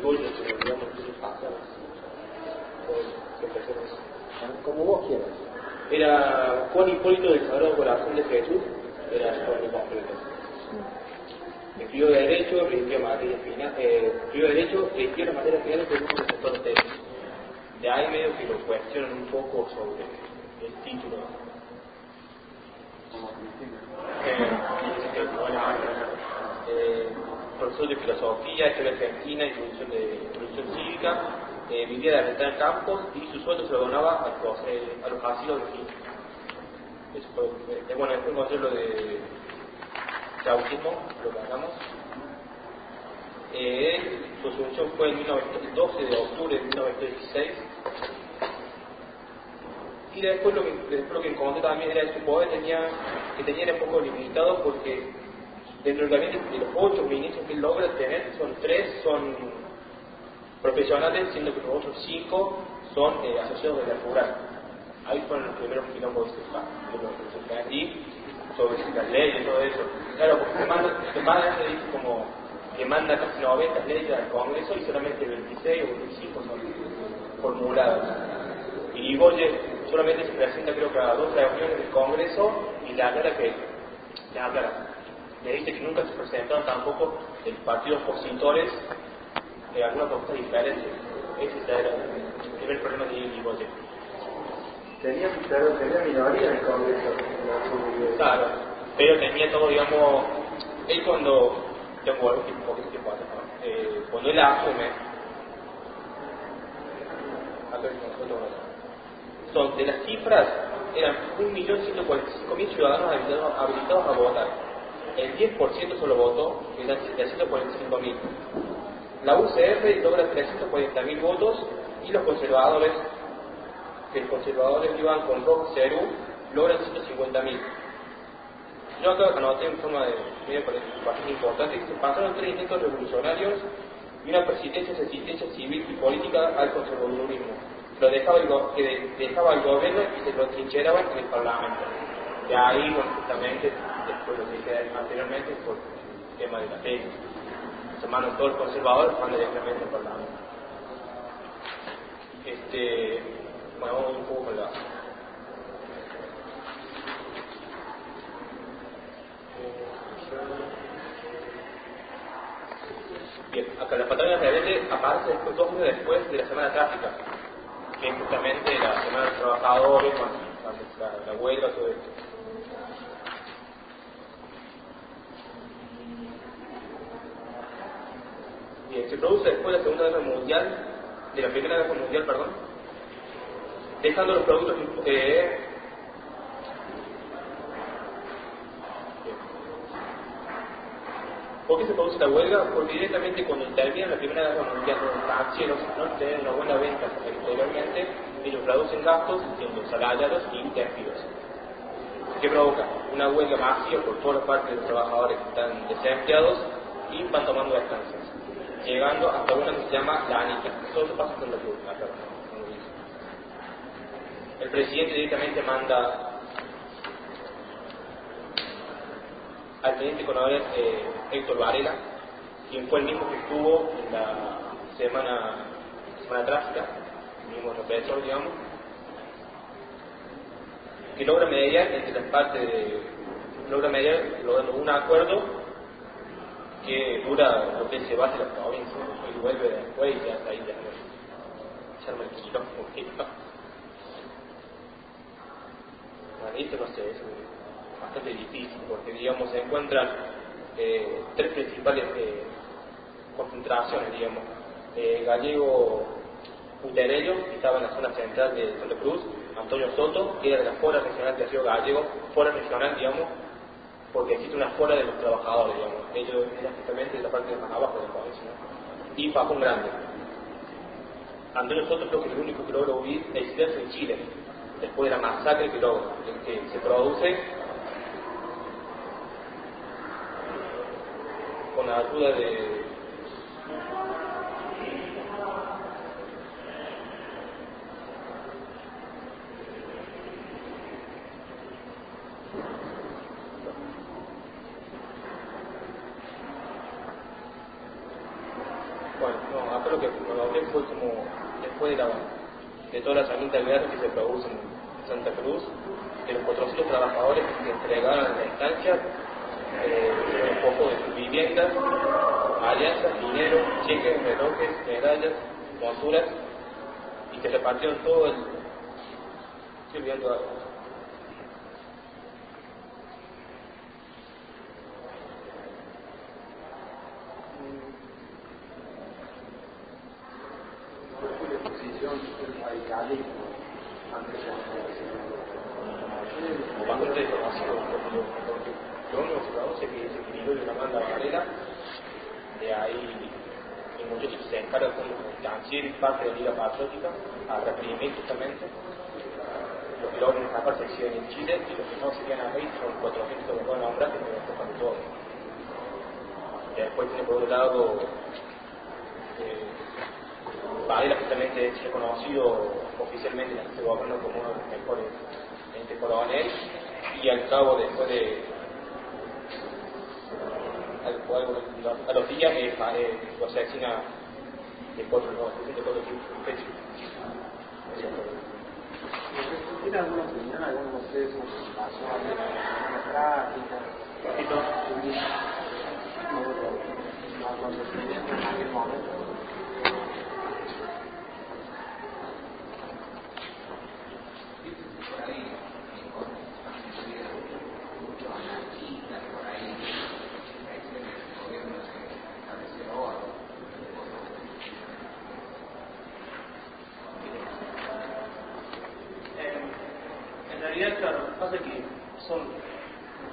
Irigoyen, pero digamos que se pasa. Como vos quieras. Era Juan Hipólito del Sagrado Corazón de Jesús, era el nombre completo. Estudió Derecho, rindió materias finales, estudió Derecho, rindió las materias finales de un sector técnico. De ahí medio que lo cuestionan un poco sobre el título. Profesor de Filosofía, Historia Argentina y Producción Cívica, vivía de rentar campos y su sueldo se lo donaba a los asilos de niños. Eso fue, bueno, después encontré lo de autismo, lo que hablamos. Su asunción fue el 12 de octubre de 1916. Y después lo que encontré también era que su poder era un poco limitado porque dentro del gabinete de los 8 ministros que él logra tener, 3 son profesionales, siendo que los otros 5 son asociados de la rural. Ahí fueron los primeros quilombos de y sobre las leyes y todo eso. Claro, porque se dice como que manda casi 90 leyes al Congreso y solamente 26 o 25 son formuladas. Y Irigoyen solamente se presenta creo que a 2 reuniones del Congreso y le aclara le dice que nunca se presentaron tampoco el partido opositores de alguna propuesta diferente. Ese era el primer problema de Irigoyen. Tenía minoría en el Congreso. Claro, pero tenía todo, digamos, él cuando, tengo algo que un poquito tiempo atrás, cuando él asume, son de las cifras, eran 1.145.000 ciudadanos habilitados a votar. El 10% solo votó, que eran 745.000. La UCR logra 340.000 votos y los conservadores, iban con Rojas Cerú, logran 150.000. Yo acá anoté en forma de medio bastante importante que se pasaron 3 intentos revolucionarios y una resistencia civil y política al conservadurismo. Dejaba el gobierno y se lo trincheraban en el Parlamento. De ahí, bueno, justamente, después lo que dije anteriormente, por el tema de la ley. Se mandan todos los conservadores van directamente al Parlamento. Bueno, vamos un poco con la... Bien, acá la Patagonia Rebelde aparece después, 2 meses después de la Semana Trágica, que es justamente la Semana de los Trabajadores, la huelga, todo esto. Bien, se produce después de la Segunda Guerra Mundial, de la Primera Guerra Mundial, perdón, dejando los productos ¿Por qué se produce la huelga? Porque directamente cuando termina la Primera Guerra Mundial, los taxieros no tienen una buena venta exteriormente, ellos reducen gastos, siendo salarios y despidos. ¿Qué provoca? Una huelga masiva por todas las partes de los trabajadores que están desempleados y van tomando descansos, llegando hasta una que se llama la ANITA. Todo eso pasa con la huelga. El presidente directamente manda al teniente coronel Héctor Varela, quien fue el mismo que estuvo en la semana trágica, el mismo represor, digamos, que logra mediar entre las partes logrando un acuerdo que dura lo que se base en la provincia y vuelve después y ya está ahí ya me quito un poquito. Esto no sé, es bastante difícil porque digamos se encuentran 3 principales concentraciones, digamos. Gallego Puterello, que estaba en la zona central de Santa Cruz, Antonio Soto, que era de la fora regional de Río Gallego, fora regional, digamos, porque existe una fora de los trabajadores, digamos, ellos eran justamente de la parte de más abajo del país, ¿no? Y Pajón Grande. Antonio Soto creo que es el único que logra huir e exiliarse en Chile, después de la masacre que se produce con la ayuda de acá lo que me logré fue como después de toda la sangrienta guerra que se produce en Santa Cruz, que los 400 trabajadores que entregaron a la estancia un poco de sus viviendas, alianzas, dinero, cheques, relojes, medallas, monturas, y que repartieron todo el... Estoy olvidando algo. Bastante desconocido, porque lo único que se conoce es que se escribió de una banda barrera, de ahí el muchacho se encarga como canciller parte de la Liga Patriótica a reprimir justamente los que logran escapar se exhiben en Chile y los que no se quedan ahí son 400 que pueden nombrar que se despojan de todo. Y después tiene por otro lado Varela justamente es reconocido oficialmente en este gobierno como uno de los mejores coronel, y al cabo después de a los días lo asesina de 4 tipos. ¿Tiene alguna opinión, alguna de ustedes sobre la situación de la práctica? Los acontecimientos en aquel momento. Claro, lo que pasa es que son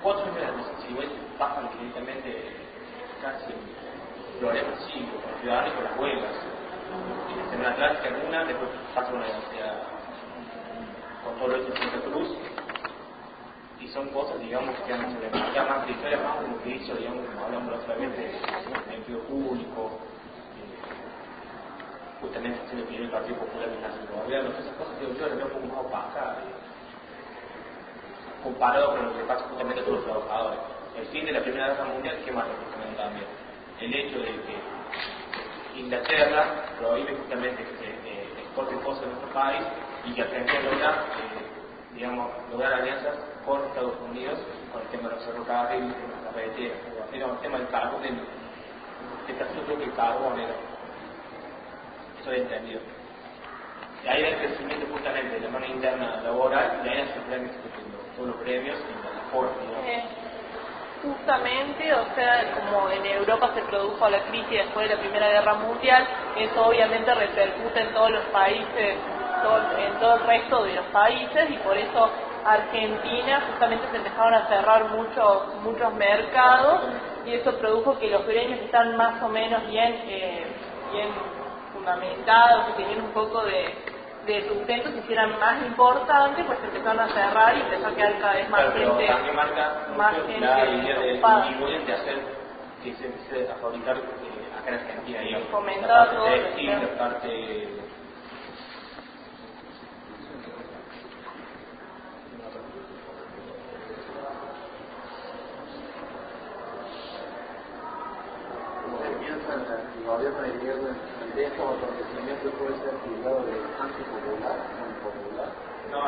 4 años de administración, bajan infinitamente casi problemas así, con los ciudadanos y con las huelgas. Y en la clásica una, después pasa una con todo lo hecho en Santa Cruz, y son cosas, digamos, que han hecho de marcar más de historia, más de lo que hizo, digamos, como hablamos la otra vez de empleo público, justamente haciendo que el Partido Popular en el gobierno, esas cosas que yo las veo un poco más opacas comparado con lo que pasa justamente a todos los trabajadores. El fin de la Primera Guerra Mundial, ¿qué más recomiendan también? El hecho de que Inglaterra prohíbe justamente que se exporten cosas de nuestro país y que Argentina logra, lograr alianzas con Estados Unidos con el tema de los ferrocarriles, las carreteras, el tema del carbón, yo creo que el carbón era. Eso he entendido. Y ahí hay el crecimiento justamente de la mano interna laboral y ahí se premios, todos los premios y la forma. Justamente, o sea, como en Europa se produjo la crisis después de la Primera Guerra Mundial, eso obviamente repercute en todos los países, en todo el resto de los países, y por eso Argentina justamente se empezaron a cerrar muchos mercados, y eso produjo que los gremios que están más o menos bien fundamentados, que tenían un poco de sustento, se hicieran más importantes, pues se empezaron a cerrar y empezó a quedar cada vez más gente, más gente la idea de hacer que se empiece a fabricar acá en Argentina, digamos, fomentar la parte textil, la parte el gobierno de Guillermo de estos acontecimientos puede ser tildado de antipopular o impopular? No,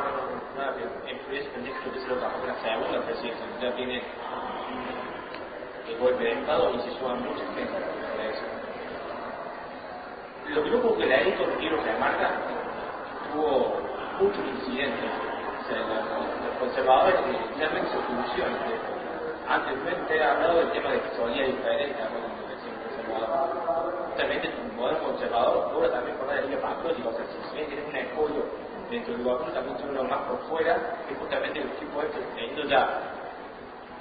nada que eso tendría que ser la segunda presidencia, ya tiene el golpe de Estado y se suban muchas gente para eso. Lo que yo creo que la élite de quiero remarca tuvo muchos incidentes, o sea, los conservadores realmente se fusionan de esto. Antes he hablado del tema de que solía diferente a lo que decía el conservador. Justamente el modelo conservador ahora también por la línea patriótica, o sea, si bien tienes un escollo dentro del gobierno, también tiene uno más por fuera, que justamente el tipo este teniendo ya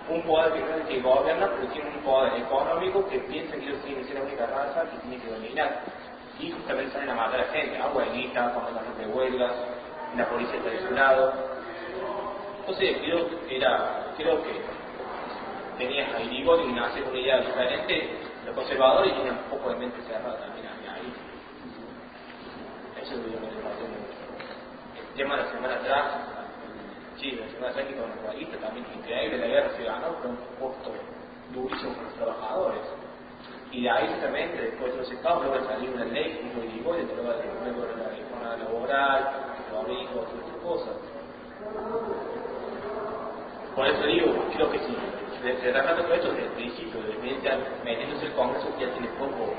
un poder que no es el que gobierna, pero tiene un poder económico que piensa que ellos tienen que ser la única raza que tiene que dominar. Y justamente salen a matar a gente, a huelguitas, cuando la gente de huelgas, la policía está de su lado. Entonces creo que tenías a Irigoyen y nace con una idea diferente, los conservadores tenían un poco de mente cerrada también ahí. Eso es lo que yo me pasé mucho. El tema de la semana atrás, sí, la semana atrás que con los huelguistas también increíble, la guerra se ganó, pero un costo durísimo para los trabajadores. Y de ahí justamente después de los estados luego salir una ley muy diferente, luego de la reforma laboral, los hijos, otras cosas. Por eso digo, creo que si se trata todo esto desde el principio, metiéndose el Congreso ya tiene poco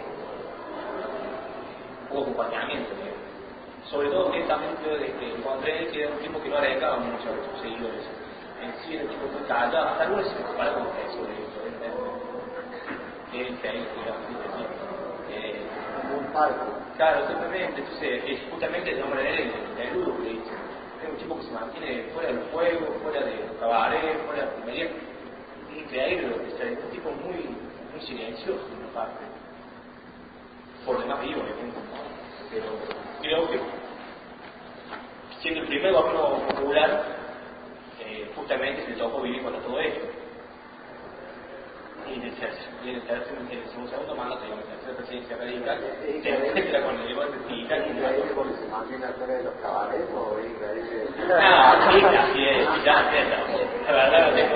acompañamiento. Sobre todo que también yo encontré que era un tipo que no arreglaba mucho a sus seguidores. En sí era un tipo muy callado, hasta algunos se compara con Jesús de esto. Un parque. Claro, exactamente. Entonces, es justamente el nombre de él, el Ludo, que le dice. Es un tipo que se mantiene fuera de los juegos, fuera de los cabarets, fuera de la primería. Es increíble, es un tipo muy silencioso en una parte. Por demás vivo, obviamente, ¿no? Pero creo que siendo el primer gobierno popular, justamente se le tocó vivir con todo esto. Y en el segundo mandato, digamos, en la tercera presidencia radical, se mezcla con el debate sindical. ¿Es increíble porque se mantiene afuera de los cabarets o es increíble? No, sí, así es, la verdad no tengo.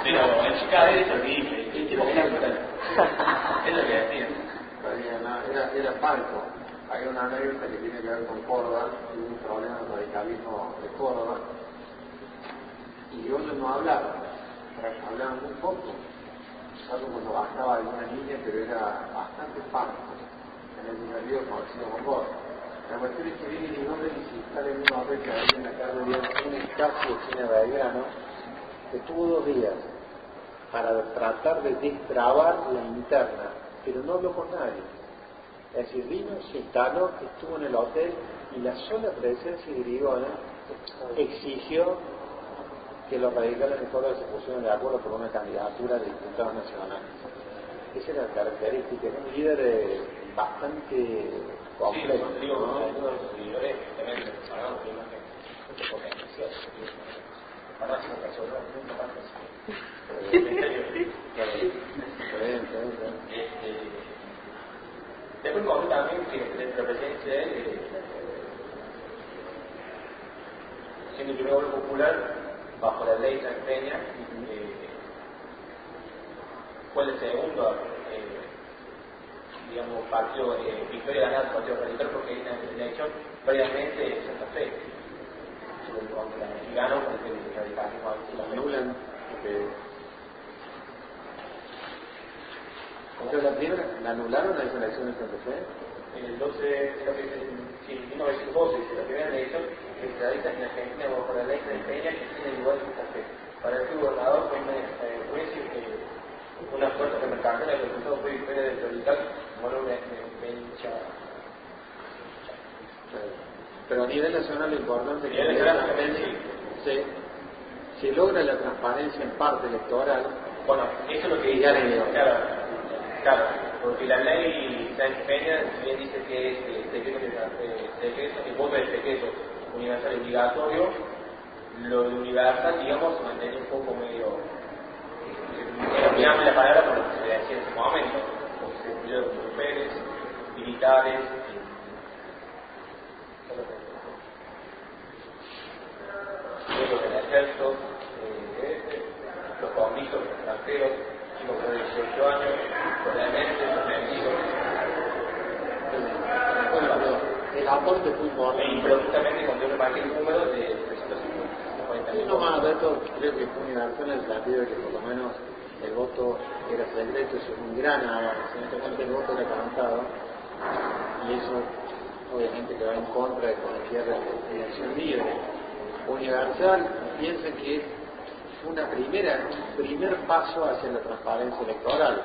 Pero en Chicago es horrible, el tipo que está fuera. Es lo que decía. Era Falco. Hay una anécdota que tiene que ver con Córdoba, y un problema del radicalismo de Córdoba. Y ellos no hablaban muy poco. Salvo cuando bajaba alguna línea, pero era bastante Falco, en el desafío conocido como Córdoba. La cuestión es que viene y no ven si está en una fecha ahí en la calle de un espacio de China Belgrano, que tuvo 2 días para tratar de destrabar la interna, pero no habló con nadie. Es decir, vino, se instaló, estuvo en el hotel y la sola presencia de Grigona exigió que los radicales de Córdoba se pusieron de acuerdo por una candidatura de diputados nacionales. Esa era la característica, era un líder bastante complejo. Sí, digo, ¿no? Algunos de los seguidores también se pagaron por imagen mucho potencial. Para hacer una persona, nunca pasa así. Después encontré también que la presencia de él, siendo el primer gobierno popular, bajo la ley San Peña, fue el segundo, digamos, partido, victoria ganada del Partido Radical, porque hay una elección previamente en Santa Fe, contra el mexicano, porque el radicalismo la anulan. Entonces la primera, ¿la anularon a esa elección de Santa Fe? En el 12, sí, 1912, la primera elección que se realiza en Argentina bajo la ley de Peña, que tiene lugar en Santa Fe. Para el gobernador fue una fuerza que mercantil, el resultado fue victoria del radical, bueno, pero a nivel nacional lo importante es que se logra la transparencia en parte electoral. Bueno, eso es lo que dice. Claro, porque la ley Sáenz Peña también dice que es el voto es secreto universal obligatorio. Lo de universal, digamos, se mantiene un poco medio. Olvidame la palabra por lo que se le decía en ese momento, porque se incluyeron mujeres, militares. Luego del ejército, los convictos, los extranjeros, chicos de 18 años, probablemente suspendidos. Bueno, el aporte fue importante. Pero justamente cuando yo marqué el número de 340.000. No más, esto creo que fue universal en el sentido de que por lo menos el voto era secreto, eso es un gran avance. En este momento el voto era cantado y eso obviamente que va en contra de cualquier elección libre. Universal, piensen que es un primer paso hacia la transparencia electoral,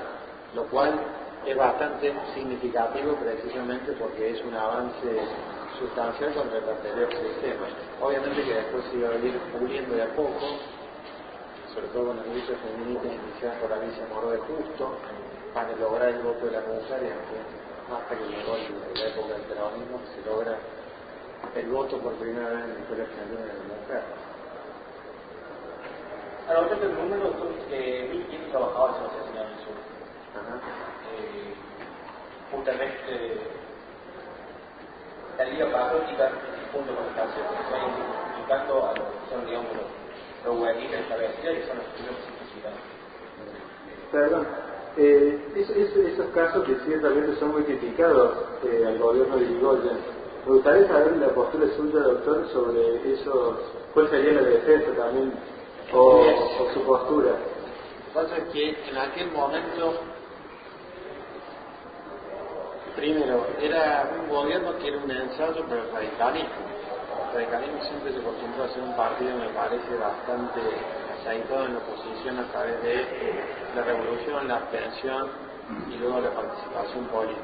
lo cual es bastante significativo precisamente porque es un avance sustancial contra el anterior sistema. Obviamente que después se iba a ir puliendo de a poco, sobre todo con las luchas feministas iniciadas por Alicia Moró de Justo, para lograr el voto de la mujer, y hasta que llegó la época del peronismo, que se logra el voto por primera vez en la historia argentina de la mujer. Ahora, otro del número son 1.500 trabajadores en el sur. Justamente la Liga Patriótica, junto con el Canción, se van identificando a los que son, digamos, los huevitas establecidos y son los primeros que se citan. Perdón, Esos casos que ciertamente son muy criticados al gobierno de Irigoyen, me gustaría saber la postura suya, doctor, sobre esos, cuál sería la defensa también, o su postura. Lo que pasa es que en aquel momento, primero, era un gobierno que era un ensayo para el radicalismo. El radicalismo siempre se acostumbró a ser un partido, me parece, bastante aceitado en la oposición a través de la revolución, la abstención y luego la participación política.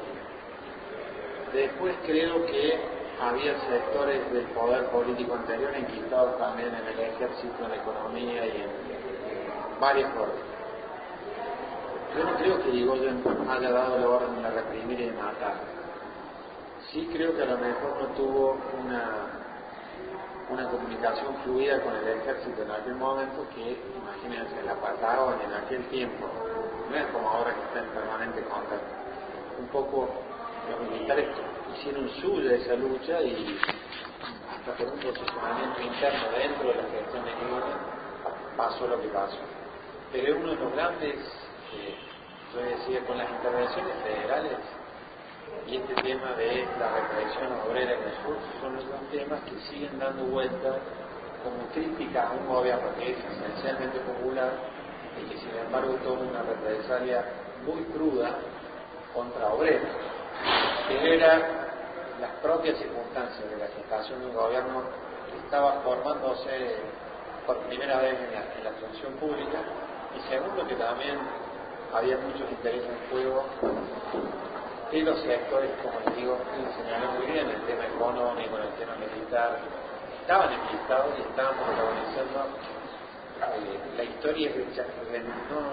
Después creo que había sectores del poder político anterior enquistados también en el ejército, en la economía y en varias formas. Yo no creo que Irigoyen haya dado la orden de reprimir y de matar. Sí creo que a lo mejor no tuvo una comunicación fluida con el ejército en aquel momento, que imagínense, la Patagonia en aquel tiempo no es como ahora que está en permanente contacto. Un poco los militares hicieron suya esa lucha y hasta por un posicionamiento interno dentro de la gestión de Irigoyen pasó lo que pasó. Pero es uno de los grandes, yo decía, con las intervenciones federales y este tema de la represión obrera en el sur son los dos temas que siguen dando vueltas como crítica a un gobierno que es esencialmente popular y que sin embargo toma una represalia muy cruda contra obreros, que era las propias circunstancias de la gestación de un gobierno que estaba formándose por primera vez en la función pública, y segundo que también había muchos intereses en juego y los sectores, como les digo, señaló muy bien, el tema económico, el tema militar, estaban enlistados y estaban protagonizando la historia, que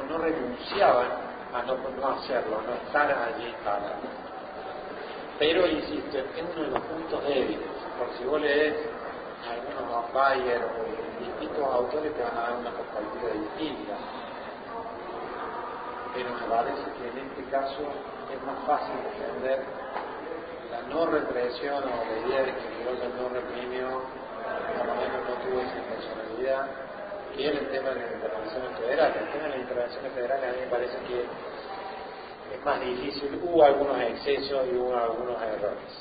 no renunciaban a no hacerlo, no estar allí instalados. Pero, insisto, es uno de los puntos débiles, porque si vos lees algunos Bayer o distintos autores te van a dar una perspectiva distinta. Pero me parece que en este caso es más fácil defender la no represión o la idea de que Irigoyen no reprimió, por lo menos no tuvo esa personalidad, que era el tema de las intervenciones federales. El tema de las intervenciones federales a mí me parece que es más difícil, hubo algunos excesos y hubo algunos errores,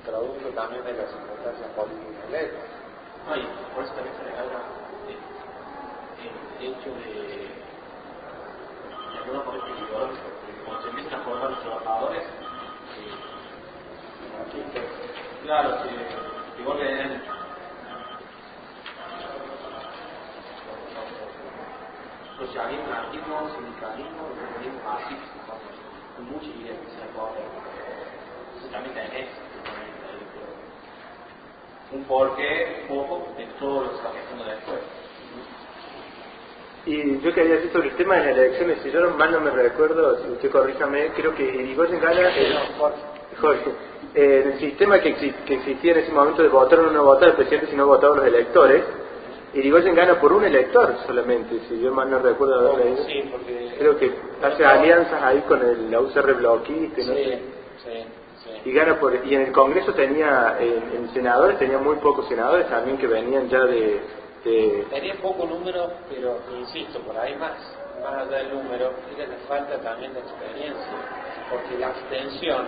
producto también de las circunstancias políticas de la época. No, y por eso también se le habla el hecho de algunos momentos ideológicos, porque cuando se empiezan a formar los trabajadores, claro, que igual que en socialismo, anarquismo, sindicalismo, comunismo, marxismo, con mucha idea que se le puede hacer. Entonces también tenés un porqué, un poco, de todo lo que está pasando después. Y yo quería decir sobre el tema de las elecciones, si yo mal no me recuerdo, si usted corríjame, creo que Irigoyen gana Jorge, el sistema que existía en ese momento de votar o no votar el presidente, si no votaban los electores. Irigoyen gana por un elector solamente, si yo mal no recuerdo haber leído. Sí, porque creo que hace alianzas ahí con la UCR bloquista, no sé. Sí. Y gana y en el Congreso tenía, en senadores tenía muy pocos senadores también que venían ya de... Tenía poco número, pero insisto, por ahí más allá del número, era la falta también de experiencia, porque la abstención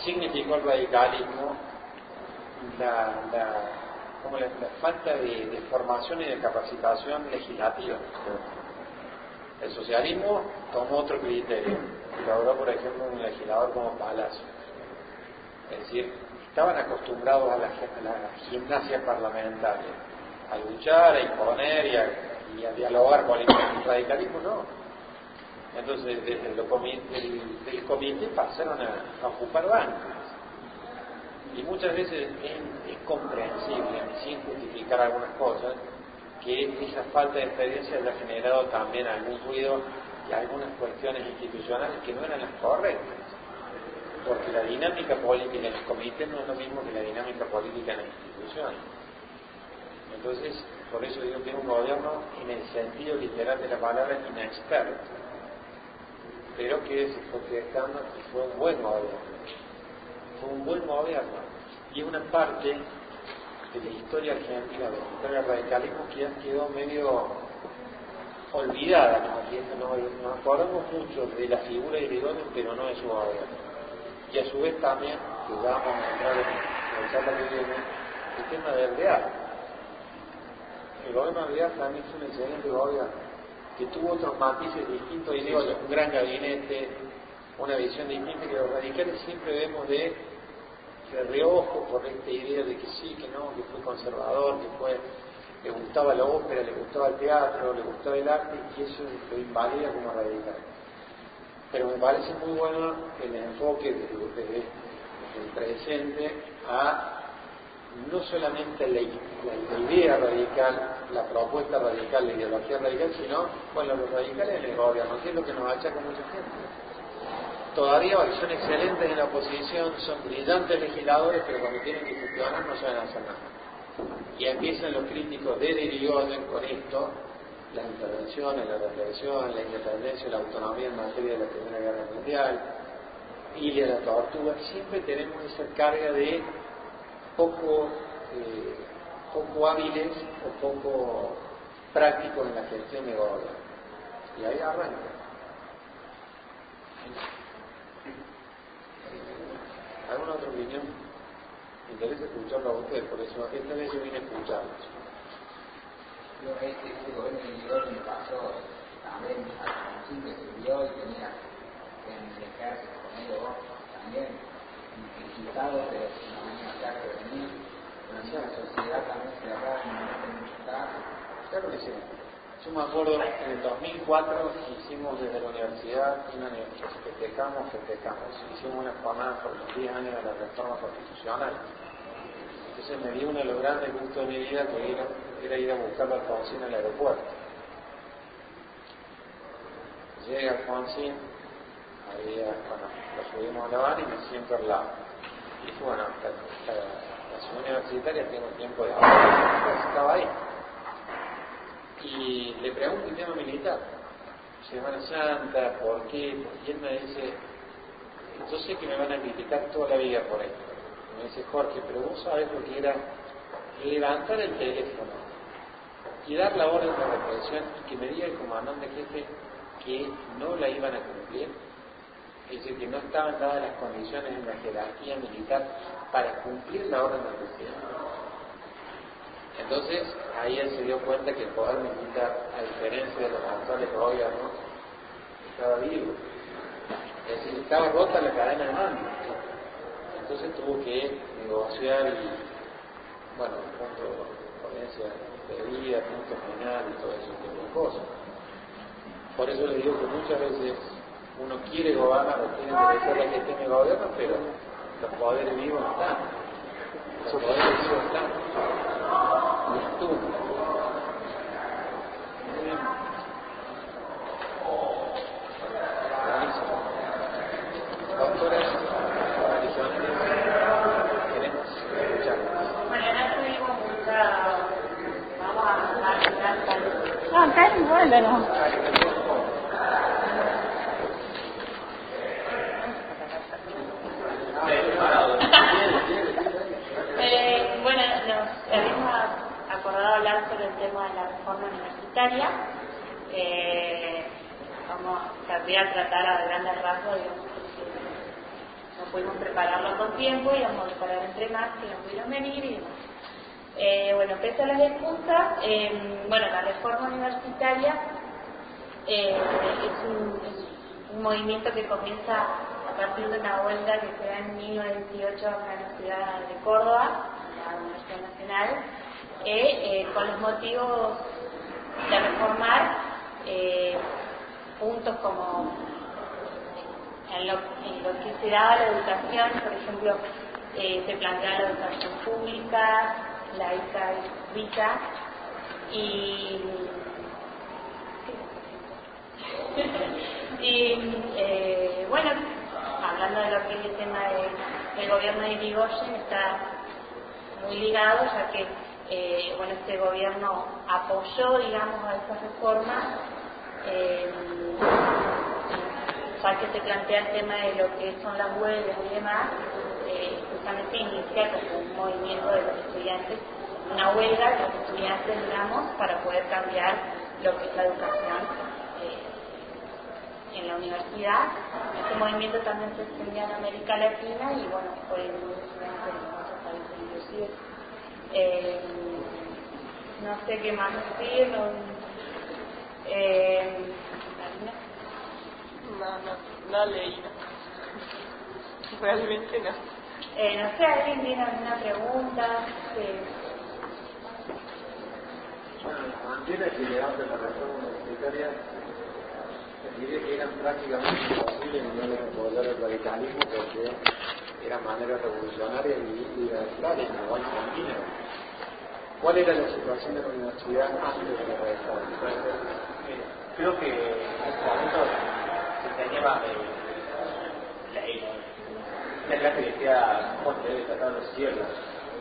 significó el radicalismo, la falta de formación y de capacitación legislativa. El socialismo tomó otro criterio, logró por ejemplo un legislador como Palacio, es decir, estaban acostumbrados a la gimnasia parlamentaria, a luchar, a imponer y a dialogar políticamente. El radicalismo no. Entonces desde el comité pasaron a ocupar bancos. Y muchas veces es comprensible, sin justificar algunas cosas, que esa falta de experiencia haya generado también algún ruido y algunas cuestiones institucionales que no eran las correctas. Porque la dinámica política en los comités no es lo mismo que la dinámica política en las instituciones. Entonces, por eso digo que es un gobierno en el sentido literal de la palabra inexperto, pero que se fue gestando y fue un buen gobierno. Fue un buen gobierno. Y es una parte de la historia argentina, de la historia del radicalismo, que quedó medio olvidada, nos acordamos mucho de la figura de Irigoyen, pero no de su gobierno. Y a su vez también, que ya vamos a entrar en la charla que viene, el tema del Alvear. El gobierno de Alvear también es un excelente gobierno, que tuvo otros matices distintos, y digo, un gran gabinete, una visión distinta, que los radicales siempre vemos de reojo por esta idea de que sí, que no, que fue conservador, le gustaba la ópera, le gustaba el teatro, le gustaba el arte, y eso lo invalida como radical. Pero me parece muy bueno el enfoque desde el presente a no solamente la idea radical, la propuesta radical, la ideología radical, sino, bueno, los radicales en el gobierno, que es lo que nos achaca mucha gente. Todavía hoy son excelentes en la oposición, son brillantes legisladores, pero cuando tienen que gestionar no saben hacer nada. Y empiezan los críticos de Irigoyen con esto, las intervenciones, la represión, la independencia, la autonomía en materia de la Primera Guerra Mundial, y de la tortura. Siempre tenemos esa carga de poco hábiles o poco prácticos en la gestión de gobierno. Y ahí arranca. ¿Alguna otra opinión? Me interesa escucharlo a ustedes, por eso esta vez yo vine a escucharlos. Este gobierno de Irigoyen me pasó también a Alfonsín, que subió y tenía en el ejército conmigo vos también, quitado, pero no venía acá que venir. La sociedad también se agarra en muchos casos. Claro que sí. Yo me acuerdo, en el 2004 hicimos desde la universidad, festejamos, hicimos una jornada por los 10 años de la reforma constitucional. Entonces me dio uno de los grandes gustos de mi vida, que era ir a buscar a Alfonsín al aeropuerto. Llega Alfonsín, lo subimos a la van y me siento al lado. Y dije, bueno, hasta la ciudad universitaria tengo tiempo de hablar, estaba ahí. Y le pregunto el tema militar, Semana Santa, ¿por qué? Y él me dice, yo sé que me van a criticar toda la vida por esto. Me dice, Jorge, pero vos sabés lo que era levantar el teléfono y dar la orden de represión y que me diga el comandante jefe que no la iban a cumplir. Es decir, que no estaban dadas las condiciones en la jerarquía militar para cumplir la orden del presidente. Entonces, ahí él se dio cuenta que el poder militar, a diferencia de los actuales gobiernos, estaba vivo. Es decir, estaba rota la cadena de mando. Entonces tuvo que negociar y, bueno, punto de ponencia de vida, punto final y todo ese tipo de cosas. Por eso les digo que muchas veces uno quiere gobernar o quiere interesar la gestión del gobierno, pero los poderes vivos no están. Los poderes vivos están. Y estuvo. Muy bien. Buenísimo. Doctoras, queremos escucharlas. Bueno, no tuvimos mucha... Vamos a hablar. No, acá es igual, ¿no? Bueno, nos habíamos acordado hablar sobre el tema de la reforma universitaria. Voy a tratar a grandes rasgos, digamos, porque no pudimos prepararlo con tiempo y vamos a preparar entre más que no pudieron venir y demás. Bueno, pese a las excusas, bueno, la reforma universitaria es un movimiento que comienza a partir de una huelga que se da en 1918 acá en la ciudad de Córdoba, la Universidad Nacional, con los motivos de reformar puntos como en lo que se daba la educación, por ejemplo, se planteaba la educación pública, laica y gratuita, y bueno, hablando de lo que es el tema del gobierno de Irigoyen, está muy ligado, ya que bueno, este gobierno apoyó, digamos, a esas reformas, ya que se plantea el tema de lo que son las huelgas y demás, justamente inicia como un movimiento de los estudiantes, una huelga de los estudiantes, digamos, para poder cambiar lo que es la educación en la universidad. Este movimiento también se extendió en América Latina y bueno, fue muy influente en otros países inclusive. No sé qué más decir. No leí. Realmente no. No sé, ¿alguien tiene alguna pregunta? Bueno, las banderas que llegaban de la reforma universitaria, diría que eran prácticamente imposibles no les apoyar el radicalismo porque eran maneras revolucionarias y libertarias, como Argentina. ¿Cuál era la situación de la universidad antes de la reforma? Creo que en ese momento se tenía una clase que decía cómo se debe tratar los cielos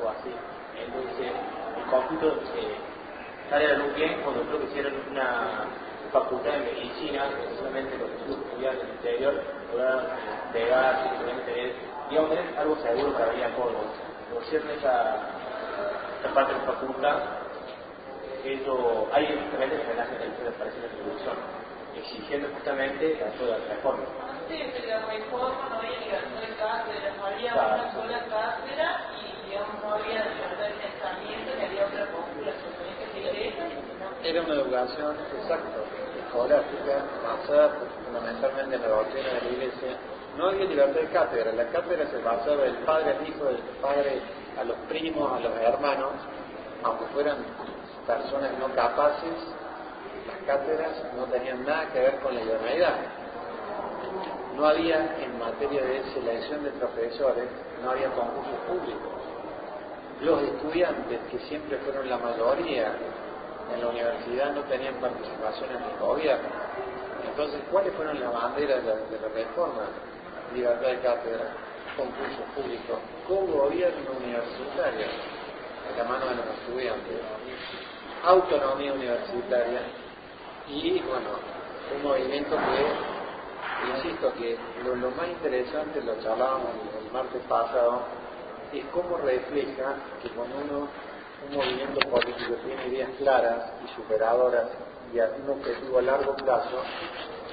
o así. Entonces el conflicto sale a la luz bien cuando creo que hicieron una facultad de medicina, que solamente los que estudian en el interior lograron pegar, tener, digamos, tener algo seguro que había Córdoba. Por cierto, esa parte de la facultad, eso, hay justamente que nace en la operación de revolución, exigiendo justamente a toda la reforma. Antes de la reforma no había libertad de cátedra, había una sola cátedra y digamos no había libertad de pensamiento, ni había otra postura, solamente que iglesia y no. Era una educación, exacto, escolástica, basada fundamentalmente en la doctrina de la Iglesia. No había libertad de cátedra, la cátedra se basaba del padre al hijo, del padre a los primos, a los hermanos, aunque fueran personas no capaces, las cátedras no tenían nada que ver con la idoneidad. No había, en materia de selección de profesores, no había concursos públicos. Los estudiantes, que siempre fueron la mayoría en la universidad, no tenían participación en el gobierno. Entonces, ¿cuáles fueron las banderas de la reforma? Libertad de cátedra, concursos públicos, co-gobierno universitario, a la mano de los estudiantes, autonomía universitaria y, bueno, un movimiento que, insisto, que lo más interesante, lo charlábamos el martes pasado, es cómo refleja que cuando un movimiento político tiene ideas claras y superadoras y a un objetivo a largo plazo,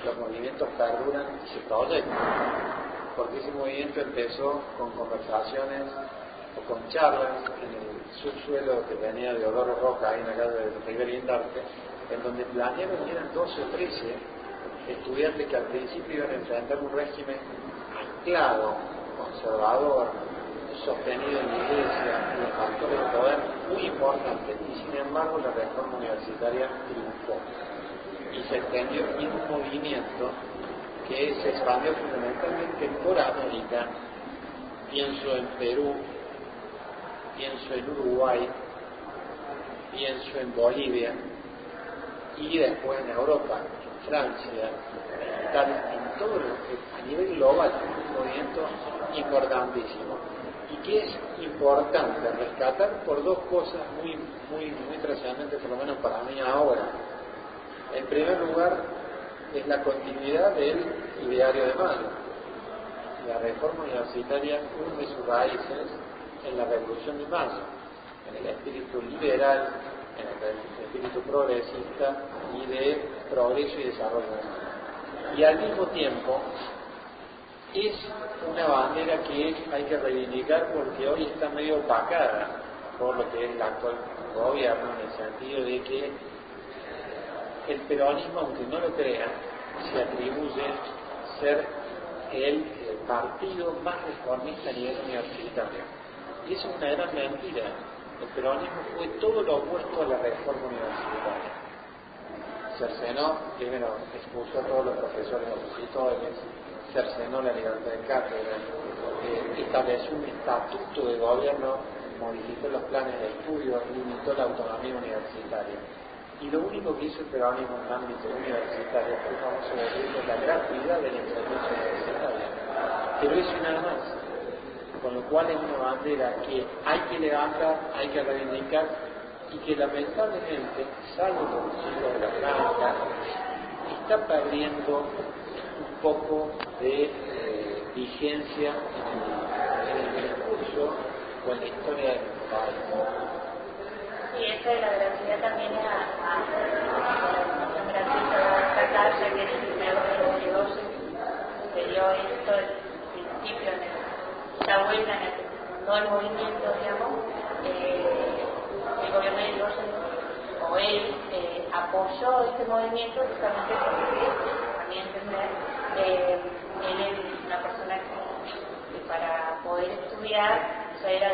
los movimientos perduran y se proyectan. Porque ese movimiento empezó con conversaciones o con charlas en el subsuelo que tenía Deodoro Roca, ahí en la calle de Rivera Indarte, en donde planearon que eran 12 o 13 estudiantes que al principio iban a enfrentar un régimen anclado, conservador, sostenido en la iglesia, en los factores de poder muy importantes, y sin embargo la reforma universitaria triunfó y se extendió en un movimiento que se expandió fundamentalmente por América. Pienso en Perú, pienso en Uruguay, pienso en Bolivia y después en Europa, en Francia, en todo a nivel global, un movimiento importantísimo y que es importante rescatar por dos cosas muy trascendentes, por lo menos para mí ahora. En primer lugar, es la continuidad del ideario de Mayo. La reforma universitaria hunde sus raíces en la revolución de Mayo, en el espíritu liberal, en el espíritu progresista y de progreso y desarrollo humano. Y al mismo tiempo es una bandera que hay que reivindicar porque hoy está medio opacada por lo que es el actual gobierno, en el sentido de que el peronismo, aunque no lo crean, se atribuye ser el partido más reformista a nivel universitario. Y eso es una gran mentira. El peronismo fue todo lo opuesto a la reforma universitaria. Cercenó, primero expulsó a todos los profesores opositores, cercenó la libertad de cátedra, estableció un estatuto de gobierno, modificó los planes de estudio, limitó la autonomía universitaria. Y lo único que hizo el peronismo en el ámbito universitario fue, vamos a decirlo, la gratuidad de la enseñanza universitaria. Pero eso y nada más. Con lo cual es una bandera que hay que levantar, hay que reivindicar y que lamentablemente, salvo por los chicos de la franja, está perdiendo un poco de vigencia en el discurso o en la historia de nuestro país. Sí, esa de la gratuidad también es a la educación gratuita va a destacar, ya que en el primero de los negocios se dio esto al principio, en la huelga en la que se fundó el movimiento, digamos, el gobierno de Irigoyen, o él, apoyó este movimiento justamente porque, a mi entender, él es una persona que para poder estudiar ya era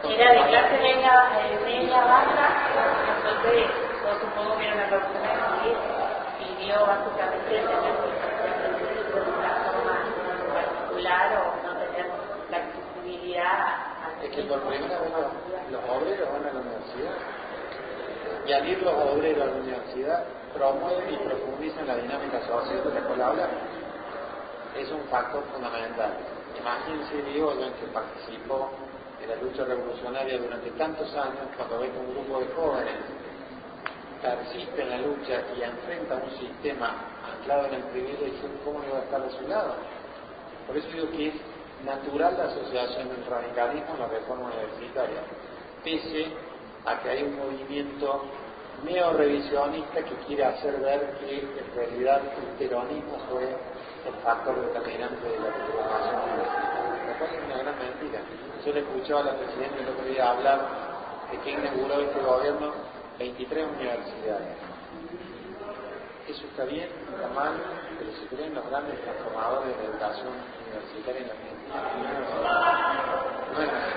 era de clase media baja, entonces yo supongo que era una persona que pidió básicamente tener una forma particular o no tener la accesibilidad a es que por primera vez los obreros van a la universidad y al ir los obreros a la universidad promueven y profundizan la dinámica social de la cual hablan. Es un factor fundamental. Imagínense Irigoyen, que participó en la lucha revolucionaria durante tantos años, cuando ve que un grupo de jóvenes persiste en la lucha y enfrenta un sistema anclado en el privilegio, ¿cómo no iba a estar de su lado? Por eso digo que es natural la asociación del radicalismo a la reforma universitaria, pese a que hay un movimiento neorevisionista que quiere hacer ver que en realidad el peronismo fue el factor determinante de la transformación universitaria, lo cual es una gran mentira. Yo le escuchaba a la presidenta el otro día hablar de que inauguró este gobierno 23 universidades. Eso está bien, está mal, pero se creen los grandes transformadores de la educación universitaria en la Argentina. No es así.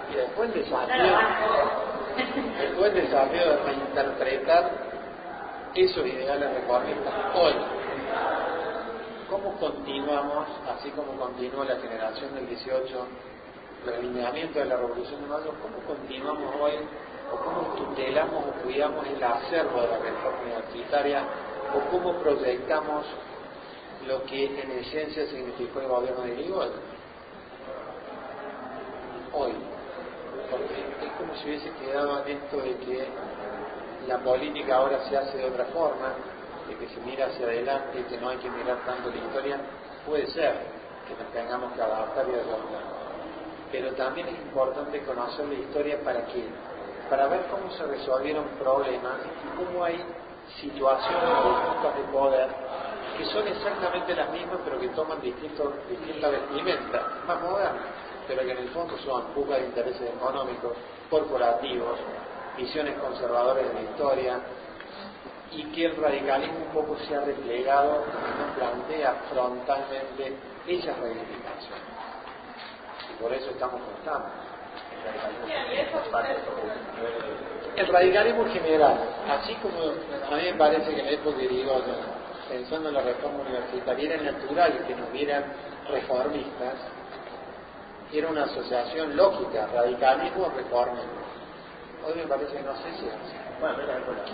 Y después el desafío de reinterpretar esos ideales reformistas hoy. ¿Cómo continuamos, así como continuó la generación del 18, el alineamiento de la Revolución de Mayo, cómo continuamos hoy, o cómo tutelamos o cuidamos el acervo de la reforma universitaria, o cómo proyectamos lo que en esencia significó el gobierno de Irigoyen hoy? Porque es como si hubiese quedado en esto de que la política ahora se hace de otra forma, de que se mira hacia adelante y que no hay que mirar tanto la historia. Puede ser que nos tengamos que adaptar y adaptar, pero también es importante conocer la historia. ¿Para qué? Para ver cómo se resolvieron problemas y cómo hay situaciones distintas de poder que son exactamente las mismas, pero que toman distinta vestimenta, más moderna, pero que en el fondo son fugas de intereses económicos, corporativos, visiones conservadoras de la historia, y que el radicalismo un poco se ha replegado y no plantea frontalmente esas reivindicaciones. Y por eso estamos como estamos. El radicalismo en general, así como a mí me parece que en la época de Irigoyen, pensando en la reforma universitaria, era natural que nos vieran reformistas. Era una asociación lógica, radicalismo, reformismo. Hoy me parece que no sé si es así. Bueno, pero con los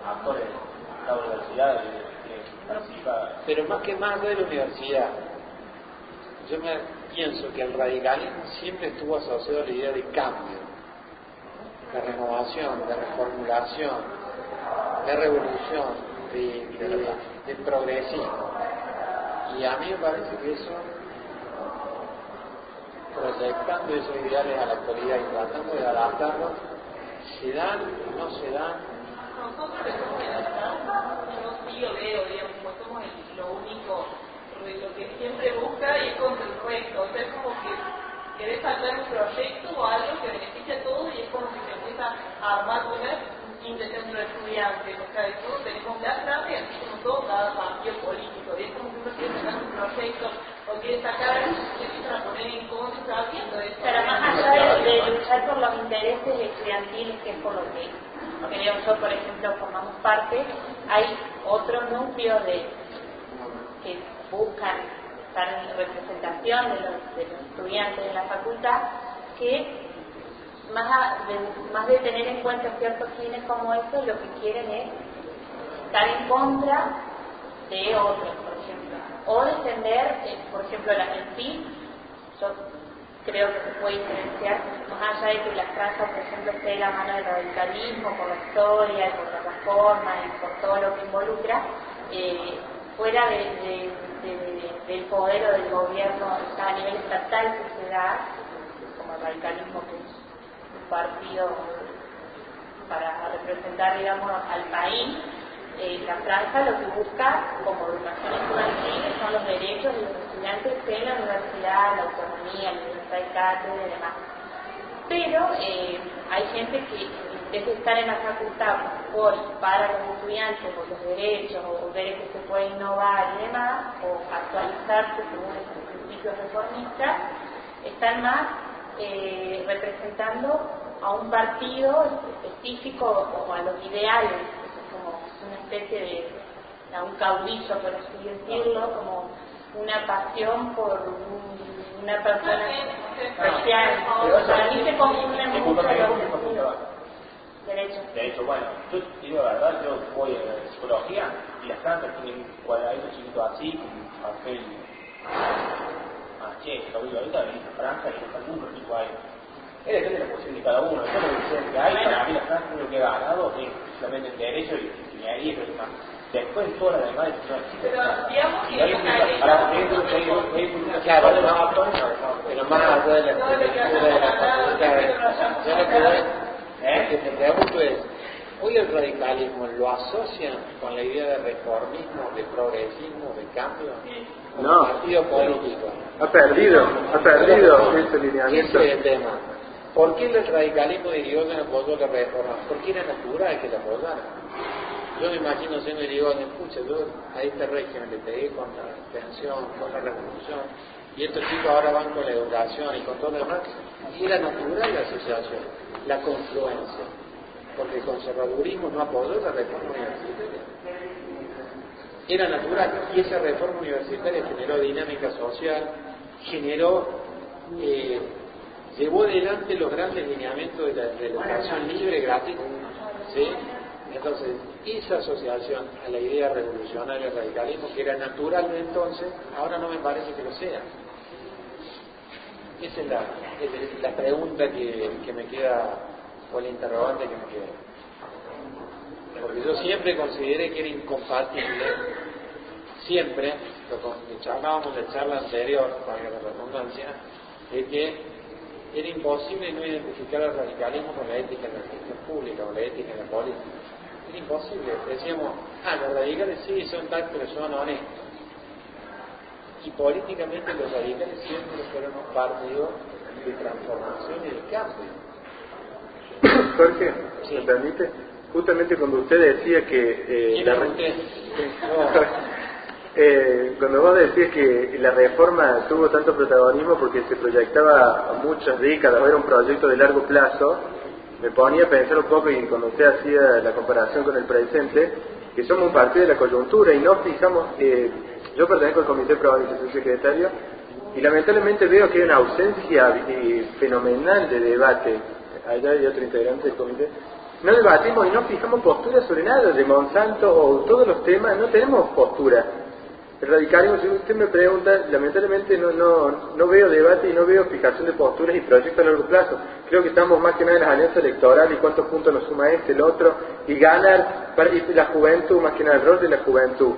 actores de la universidad que participa. Pero más de la universidad, yo me pienso que el radicalismo siempre estuvo asociado a la idea de cambio, de renovación, de reformulación, de revolución, de progresismo. Y a mí me parece que eso, proyectando esos ideales a la actualidad y tratando de adaptarlos, se dan, no se dan. Nosotros yo sí lo veo, digamos, como somos lo único, lo que siempre busca y es contra el resto. O sea, es como que querés sacar un proyecto o algo que beneficie a todos y es como que se empieza a armar un centro de estudiantes. O sea, todos tenemos la frase, así como todo, cada partido político. Y es como que uno quiere sacar un proyecto o quiere sacar algo y se empiezan a poner en contra haciendo eso. Pero más allá de luchar por los intereses estudiantiles, que es por lo que creo yo, por ejemplo, formamos parte, hay otro núcleo que buscan estar en representación de los estudiantes de la facultad, que más de tener en cuenta ciertos fines como estos, lo que quieren es estar en contra de otros, por ejemplo. O defender, por ejemplo, el PIB. Yo creo que se puede diferenciar, más allá de que la franja, por ejemplo, esté de la mano del radicalismo, por la historia, y por la reforma y por todo lo que involucra, fuera del poder o del gobierno a nivel estatal que se da, como el radicalismo, que es un partido para representar, digamos, al país. La franja lo que busca como educación estudiantil son los derechos de los estudiantes en la universidad, la autonomía, la libertad de cátedra y demás. Pero hay gente que en vez de estar en la facultad para los estudiantes por los derechos o ver que se puede innovar y demás, o actualizarse según estos principios reformistas, están más representando a un partido específico o a los ideales, como una especie de un caudillo, por así decirlo, como una pasión por una persona especial. Para mí se confunde mucho los derechos. De hecho, bueno, yo digo la verdad, yo voy a psicología y las plantas tienen un cuadradito chiquito así, con papel che, lo digo ahorita, en esta franja y está algún tipo ahí. Es depende de la posición de cada uno. Yo lo que hay, para mí la franja es lo que ha ganado, es solamente el derecho y ahí es lo que más. Después todas las demás decisiones. Pero digamos que hay una ley. Claro, pero más allá de la lectura de la facultad, yo lo que me pregunto es, ¿hoy el radicalismo lo asocian con la idea de reformismo, de progresismo, de cambio? No. Partido político. Ha perdido ese lineamiento. Ese es el tema. ¿Por qué el radicalismo de Irigoyen apoyó la reforma? Porque era natural que la apoyara. Yo me imagino siendo Irigoyen, escucha, yo a este régimen le pegué con la pensión, con la revolución, y estos chicos ahora van con la educación y con todo lo demás. Y era natural la asociación, la confluencia, porque el conservadurismo no apoyó la reforma universitaria. Era natural, y esa reforma universitaria generó dinámica social, llevó adelante los grandes lineamientos de la educación libre, gratuita, ¿sí? Entonces, esa asociación a la idea revolucionaria del radicalismo, que era natural de entonces, ahora no me parece que lo sea. Esa es la pregunta que me queda, o el interrogante que me queda. Porque yo siempre consideré que era incompatible, siempre, lo charlábamos en la charla anterior, para la redundancia, de que era imposible no identificar el radicalismo con la ética en la gestión pública o la ética en la política. Era imposible. Decíamos, los radicales sí son tal, pero son honestos. Y políticamente los radicales siempre fueron un partido de transformación y de cambio. Jorge, Sí. ¿me permite? Justamente cuando usted decía que... ¿Quién es usted? Cuando vos decís que la reforma tuvo tanto protagonismo porque se proyectaba a muchas décadas, era un proyecto de largo plazo, me ponía a pensar un poco, y cuando usted hacía la comparación con el presente, que somos un partido de la coyuntura y no fijamos, yo pertenezco al Comité de Provincia, soy secretario, y lamentablemente veo que hay una ausencia fenomenal de debate. Allá hay otro integrante del comité. No debatimos y no fijamos postura sobre nada, de Monsanto o todos los temas, no tenemos postura. El radicalismo, si usted me pregunta, lamentablemente no veo debate y no veo fijación de posturas y proyectos a largo plazo. Creo que estamos más que nada en las alianzas electorales y cuántos puntos nos suma el otro, y ganar, y la juventud, más que nada el rol de la juventud.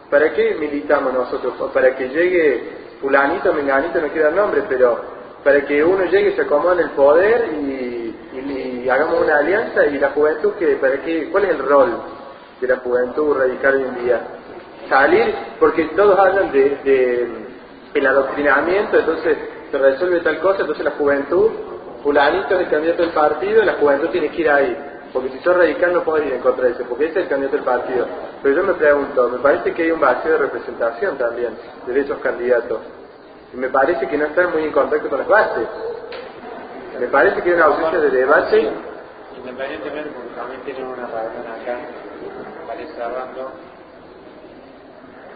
¿Para qué militamos nosotros? ¿Para que llegue fulanito, menganito, no quiero dar nombre, pero para que uno llegue, se acomode en el poder y hagamos una alianza? ¿Y la juventud cuál es el rol de la juventud radical hoy en día? Salir, porque todos hablan de el adoctrinamiento, entonces se resuelve tal cosa, entonces la juventud, fulanito es el candidato del partido, la juventud tiene que ir ahí, porque si sos radical no podés ir en contra de ese, porque ese es el candidato del partido. Pero yo me pregunto, me parece que hay un vacío de representación también de esos candidatos, y me parece que no están muy en contacto con las bases, me parece que hay una ausencia de debate. Independientemente, porque también tienen una reunión acá, me parece hablando.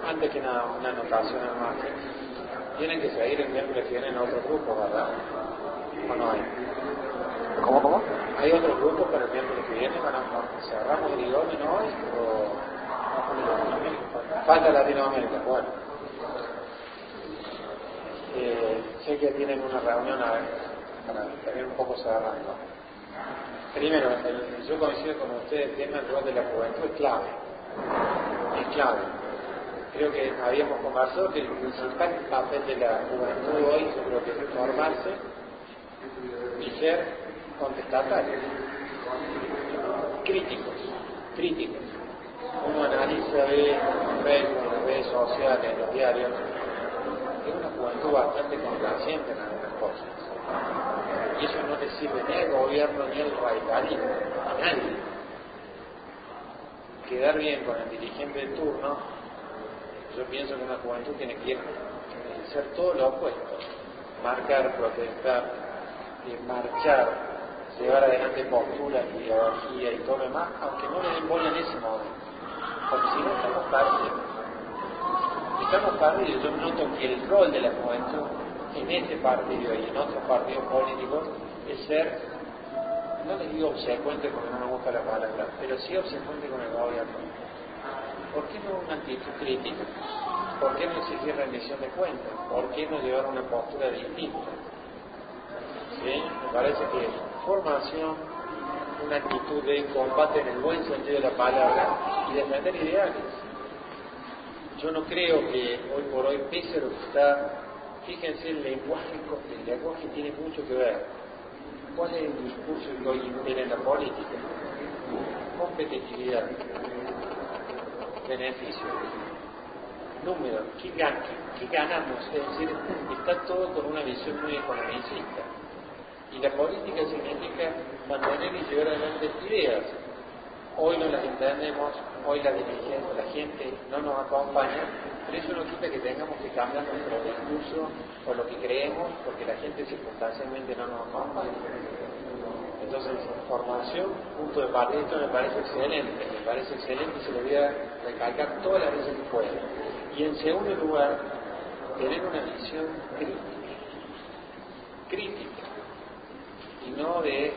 Antes que nada, una anotación al margen. Tienen que seguir el miércoles que viene en otros grupos, ¿verdad? ¿O no hay? ¿Cómo? ¿Hay otros grupos para el miércoles que viene? ¿Cerramos el Irigoyen hoy? ¿O Falta Latinoamérica, bueno. Sé que tienen una reunión a ver, para tener un poco cerrando. Primero, yo coincido con ustedes, el tema del rol de la juventud es clave. Es clave. Creo que habíamos conversado que el principal papel de la juventud hoy yo creo que es formarse y ser contestatarios, críticos. Uno analiza, ve en Facebook, en las redes sociales, en los diarios, es una juventud bastante complaciente en algunas cosas. Y eso no le sirve ni al gobierno ni al radicalismo, a nadie. Quedar bien con el dirigente de turno, yo pienso que una juventud tiene que ser todo lo opuesto. Marcar, protestar, marchar, llevar adelante posturas, ideología y todo lo demás, aunque no le den bola en ese momento. Porque si no estamos perdidos. Yo noto que el rol de la juventud en este partido y en otros partidos políticos es ser, no les digo obsecuente porque no me gusta la palabra, pero sí obsecuente con el gobierno. ¿Por qué no una actitud crítica? ¿Por qué no exigir rendición de cuentas? ¿Por qué no llevar una postura distinta? ¿Sí? Me parece que formación, una actitud de combate en el buen sentido de la palabra y defender ideales. Yo no creo que hoy por hoy, pese a lo que está, fíjense, el lenguaje tiene mucho que ver. ¿Cuál es el discurso que hoy impera en la política? Competitividad, beneficio, número, ¿qué ganamos? Es decir, está todo con una visión muy economicista. Y la política significa mantener y llevar adelante ideas. Hoy no las entendemos, hoy la gente no nos acompaña, pero eso no quita que tengamos que cambiar nuestro discurso o lo que creemos, porque la gente circunstancialmente no nos acompaña. Entonces, formación, punto de partida, esto me parece excelente y se lo voy a recalcar todas las veces que pueda. Y en segundo lugar, tener una visión crítica, y no de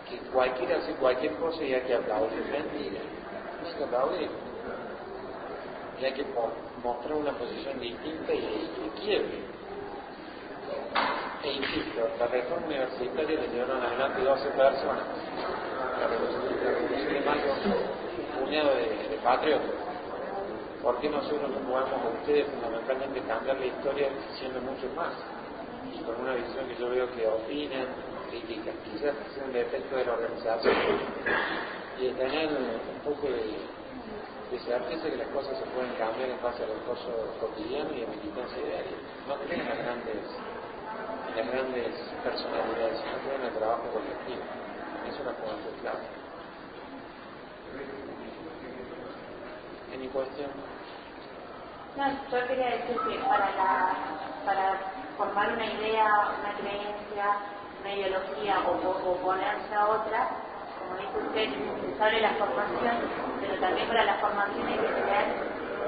que cualquiera hace cualquier cosa y hay que aplaudir. Mentira, no hay que aplaudir. Y hay que mostrar una posición distinta y quiebre. E insisto, la reforma universitaria le llevaron adelante 12 personas. La revolución de Mayo, un puñado de patriotas. ¿Por qué nosotros no podemos a ustedes fundamentalmente cambiar la historia siendo muchos más? Y con una visión que yo veo que opinan, critican, quizás sea un defecto de la organización, y de tener un poco de certeza que las cosas se pueden cambiar en base al esfuerzo cotidiano y a militancia diaria. No creen en las grandes personalidades, sino creen en el trabajo colectivo. Es una juventud clave. ¿Any cuestión? No, yo quería decir que para formar una idea, una creencia, una ideología o oponerse a otra, como dice usted, es necesaria la formación, pero también para la formación hay que tener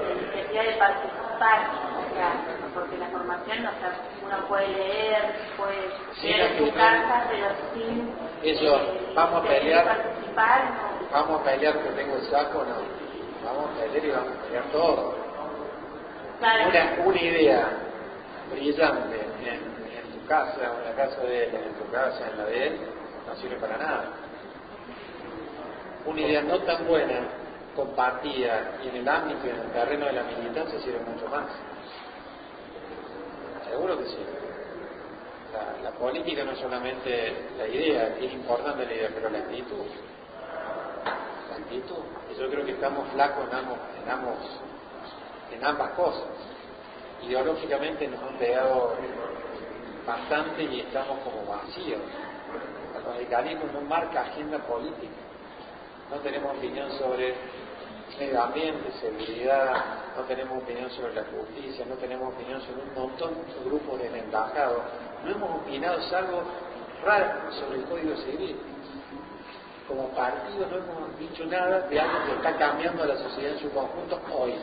la necesidad de participar, o sea, porque la formación, o sea, uno puede leer en su casa, pero sin vamos a pelear, participar, no. Vamos a pelear que tengo el saco, no. Vamos a pelear y vamos a pelear todo. Claro. Una idea brillante en tu casa, o en la casa de él, en tu casa, en la de él, no sirve para nada. Una idea no tan buena, compartida y en el ámbito y en el terreno de la militancia sirve mucho más. Seguro que sí. La política no es solamente la idea, es importante la idea, pero la actitud. La actitud. Y yo creo que estamos flacos en ambas cosas. Ideológicamente nos han pegado bastante y estamos como vacíos. El radicalismo no marca agenda política. No tenemos opinión sobre medio ambiente, seguridad, no tenemos opinión sobre la justicia, no tenemos opinión sobre un montón de grupos desventajados. No hemos opinado, salvo raro, sobre el Código Civil. Como partido no hemos dicho nada de algo que está cambiando a la sociedad en su conjunto hoy.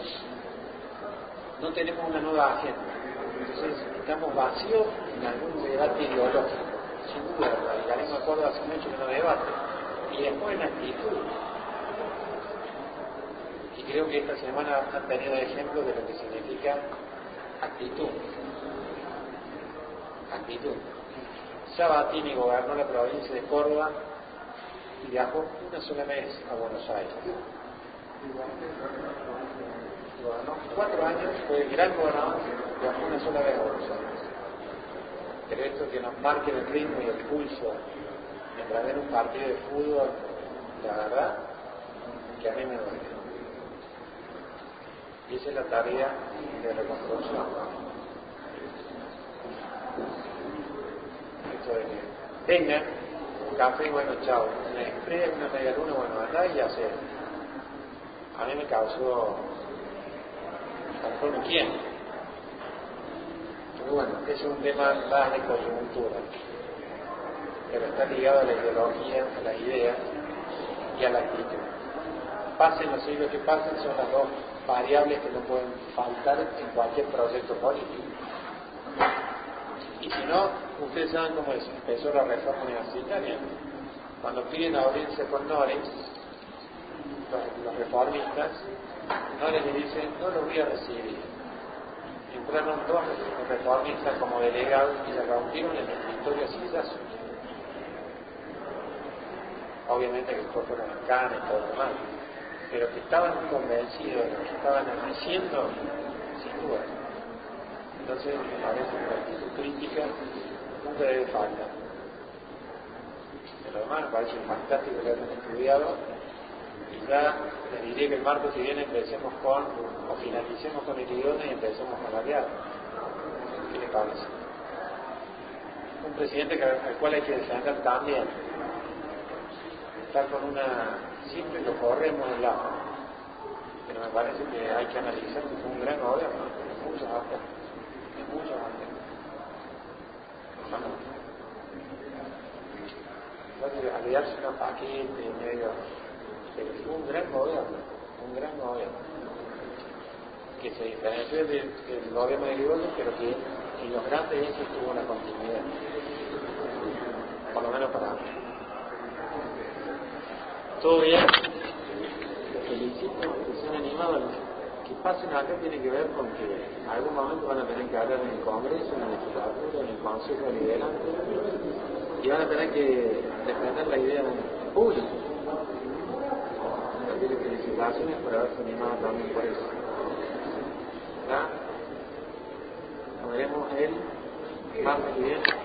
No tenemos una nueva agenda. Entonces estamos vacíos en algún debate ideológico. Sin duda, el radicalismo de Córdoba hace mucho que no debate. Y después en actitud. Y creo que esta semana han tenido ejemplos de lo que significa actitud. Actitud. Sabatini gobernó la provincia de Córdoba y viajó una sola vez a Buenos Aires. Gobernó 4 años, fue el gran gobernador, viajó una sola vez a Buenos Aires. Pero esto que nos marque el ritmo y el pulso mientras ven un partido de fútbol, la verdad que a mí me duele. Y esa es la tarea de reconstrucción. Esto de que vengan, un café y bueno, chao, una express, una media luna, bueno, andá y hacer. A mí me causó, a lo mejor no quién. Pero bueno, ese es un tema más de coyuntura, pero está ligado a la ideología, a las ideas y a la actitud. Pasen los siglos que pasen, son las dos variables que no pueden faltar en cualquier proyecto político. Y si no, ustedes saben cómo empezó la reforma universitaria. Cuando piden abrirse con Nores, los reformistas, Nores le dicen, no lo voy a recibir. Entraron dos reformistas como delegados y la rompieron en el escritorio a sillazo. Obviamente que después fueron a Cana y todo lo demás, pero que estaban convencidos de lo que estaban haciendo, sin duda. Entonces, me parece que la actitud crítica nunca debe faltar. De lo demás, me parece fantástico que lo hayan estudiado, y ya les diré que el martes que viene empecemos con, o finalicemos con el idioma y empecemos con la guerra. ¿Qué les parece? Un presidente al cual hay que defender también. Estar con una, siempre lo corremos del lado, pero me parece que hay que analizar que fue un gran gobierno en muchos aspectos, puede aliarse una paquete en medio, pero fue un gran gobierno, que se diferenció del gobierno de Irigoyen, pero que en los grandes hechos tuvo una continuidad, por lo menos para mí. Todo bien, los felicito, que se han animado. Que pasen acá tiene que ver con que en algún momento van a tener que hablar en el Congreso, en la legislatura, en el Consejo Deliberante, y van a tener que defender la idea pública. Así que felicitaciones por haberse animado también por eso. ¿Verdad? Nos veremos el martes que viene.